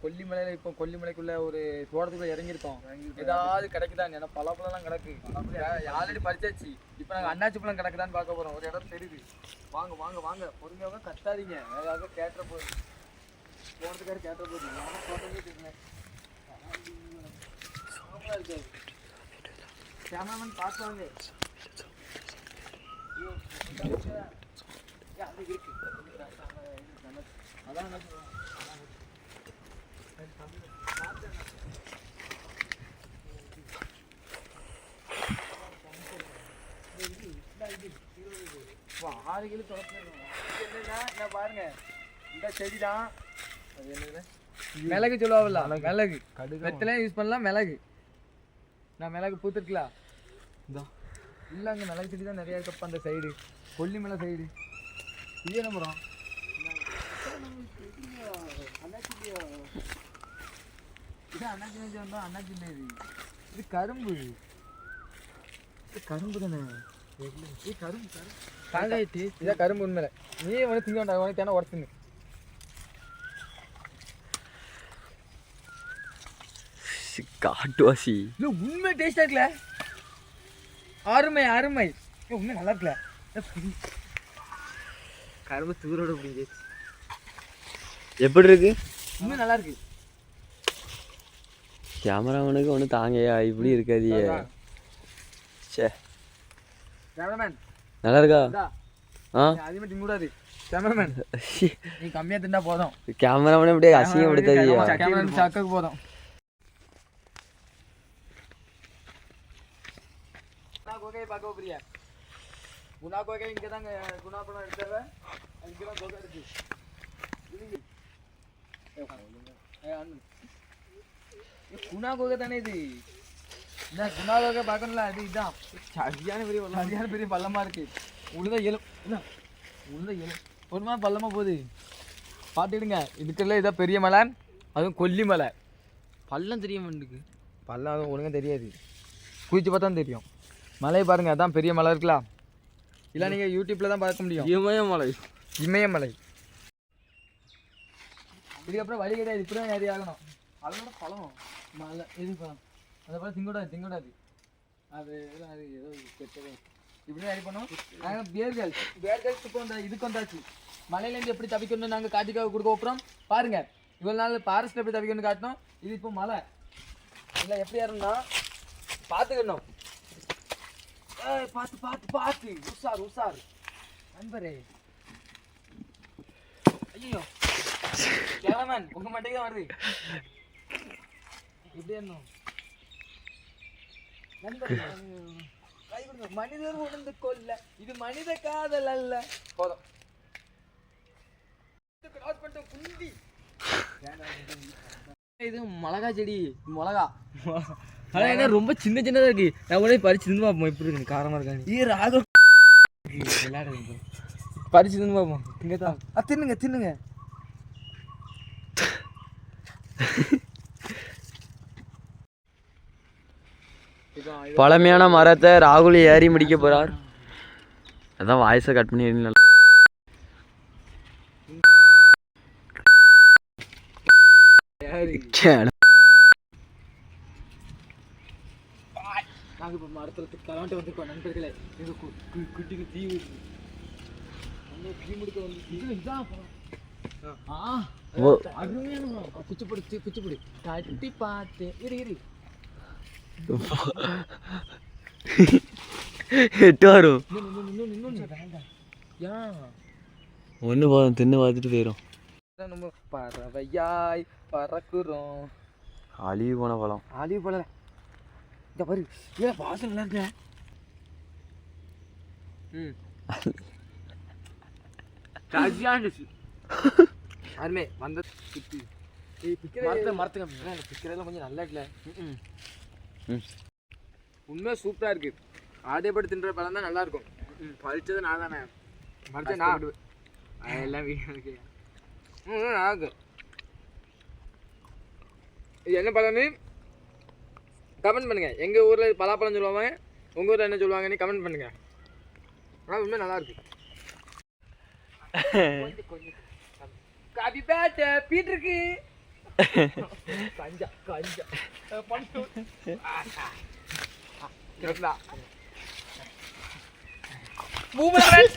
கொல்லிமலையில் இப்போ கொல்லிமலைக்குள்ள ஒரு தோட்டத்துக்குள்ள இறங்கியிருக்கோம். ஏதாவது கிடைக்குதான்னு, ஏன்னா பழப்பழம்லாம் கிடக்கு. ஆல்ரெடி பறிச்சாச்சு. இப்போ நாங்கள் அண்ணாச்சி பழம் கிடக்குதான்னு பார்க்க போகிறோம். ஒரு இடம் தெரியுது. வாங்க வாங்க வாங்க, பொறுமையாக கத்தாதீங்க. ஏதாவது கேட்டுற போகுது, தோட்டத்துக்காரு கேட்டுற போகுது. நானும் தோட்டமே தெரியுங்க. இருக்காது கேமராமேன் பார்த்துவாங்க. அதான் ஆறு கிலோ தொடக்கணும். என்னன்னா என்ன பாருங்க, இந்த செடி தான் அது என்னது மிளகு சொல்லுவாங்கல்ல, மிளகு வெத்தலையும் யூஸ் பண்ணலாம். மிளகு நான் மிளகு பூத்துருக்கலாம் இல்லை, அங்கே மிளகு செடி தான் நிறையா இருக்கப்ப அந்த சைடு கொல்லிமலை சைடு. இது என்ன மரம்? இது அண்ணாச்சி வந்தோம். அண்ணாச்சி இல்லை, இது கரும்பு. இது கரும்பு தானே. இது கரும்பு காங்காயிட்டு இதான் கரும்பு. உண்மையில நீ வந்து திங்க வேண்டாம், உனக்கு தானே உடச்சுன்னு. காட்டுவாசி இல்லை உண்மை டேஸ்டாக இருக்குல்ல, அருமை அருமை. உண்மை நல்லா இருக்குல்ல. கரும்பு தூரோட அப்படிங்க எப்படி இருக்கு? உண்மை நல்லா இருக்கு. கேமராமேனுக்கு ஒன்று தாங்கயா, இப்படி இருக்காதியே. சே கேமராமேன் நல்லா இருக்கா? அதிகமாக திங்கூடாது கேமராமேன், நீ கம்மியாக தின்னா போதும். கேமராமேன் அப்படியே அசிங்கப்படுத்தாதியா. கேமராமேன் சக்கக்கு போதும். கோகையை பார்க்க போறியா? குணா கோகை இங்கே தாங்க. குணா படம் எடுத்தவ இங்கே தான் கோகை இருக்கு. குணா கோகை தானே இது? இந்த குணா கோகை பார்க்கணும்ல, அது இதுதான் சரியான பெரிய பள்ளமாக இருக்கு. உழுத எழும் உழுத எழும் ஒரு மாதிரி பள்ளமாக போகுது. பார்த்துடுங்க. இதுக்குள்ள இதான் பெரிய மலை, அதுவும் கொல்லிமலை. பள்ளம் தெரிய மாட்டேங்குது. பள்ளம் அதுவும் ஒழுங்காக தெரியாது, குதிச்சு பார்த்தா தெரியும். மலையை பாருங்கள், அதான் பெரிய மலை இருக்கலாம். இல்லை நீங்கள் யூடியூப்பில் தான் பார்க்க முடியும். இமயமலை. இமயமலை. இதுக்கப்புறம் வழி கிடையாது, இப்படி தான் நிறைய ஆகணும். அதோட பழம் மலை எது பழம் அதை போல் திங்கக்கூடாது. அது அது ஏதோ கெட்டது இப்படி ரெடி பண்ணோம். நாங்கள் பேர்கள் இப்போ இந்த இதுக்கு வந்தாச்சு. மலையிலேருந்து எப்படி தப்பிக்கணும்னு நாங்கள் காட்டிக்காக கொடுக்க போகிறோம். பாருங்கள், இவ்வளோ நாள் ஃபாரஸ்ட்டில் எப்படி தப்பிக்கணும்னு காட்டினோம். இது இப்போ மலை இல்லை, எப்படி ஏறணும்னா பார்த்துக்கணும். பார்த்து பார்த்து பார்த்து உஷார் உஷார் நண்பரே. ஐயோ கேமராமேன் உங்க மண்டைக்கு தான் வருது. எப்படி ஏறணும் நண்பரே? கை கொடுங்க. மனிதர் உணர்ந்து கொள்ள இது மனித காதல் அல்ல. போதும். குந்தி இது மிளகா செடி. மிளகா என்ன ரொம்ப சின்ன சின்னதாக இருக்கு. நான் உடனே பறிச்சு தின்னு பார்ப்போம் எப்படி இருக்கு. காரமாக இருக்காங்க. ராகம் விளையாடுங்க. பறிச்சு தின்னு பார்ப்போம். இங்கே தான் தின்னுங்க தின்னுங்க. பழமையான மரத்தை ராகுல் ஏறி முடிக்க போறார். அதான் வாய்ஸை கட் பண்ணி நாங்கள் இப்போ மரத்தில் கலாண்ட்டு வந்துருக்கோம் நண்பர்களே. இது குட்டிக்கு தீ முடிக்க வந்து இதான் அருமையான குச்சிப்பொடி கட்டி பார்த்து இரு எட்டு வரும். ஏன் ஒன்று போதும், தின்னு பார்த்துட்டு போயிடும். நம்ம பறவையாய் பறக்குறோம். அழிவு போன பழம். அழிவு போல இந்த பாரு. ஏன் வாசல் நல்லா இருக்க? அருமே வந்த மரத்துக்கு பிக்கிறதுல கொஞ்சம் நல்லா இருக்குல்ல. உண்மையாக சூப்பராக இருக்குது. ஆடைப்பட்டு தின்ற பழம் தான் நல்லாயிருக்கும். பறிச்சது நான் தானே பறிச்சது நான் எல்லாம் வீடு ஆகு. இது என்ன பழம்னு கமெண்ட் பண்ணுங்கள். எங்கள் ஊரில் பலாப்பழம் சொல்லுவாங்க, உங்கள் ஊரில் என்ன சொல்லுவாங்கன்னு கமெண்ட் பண்ணுங்கள். ஆனால் உண்மை நல்லாயிருக்கு. காபி பேட்டை பீட்ருக்கு கஞ்சா பண்ணு பூமரன்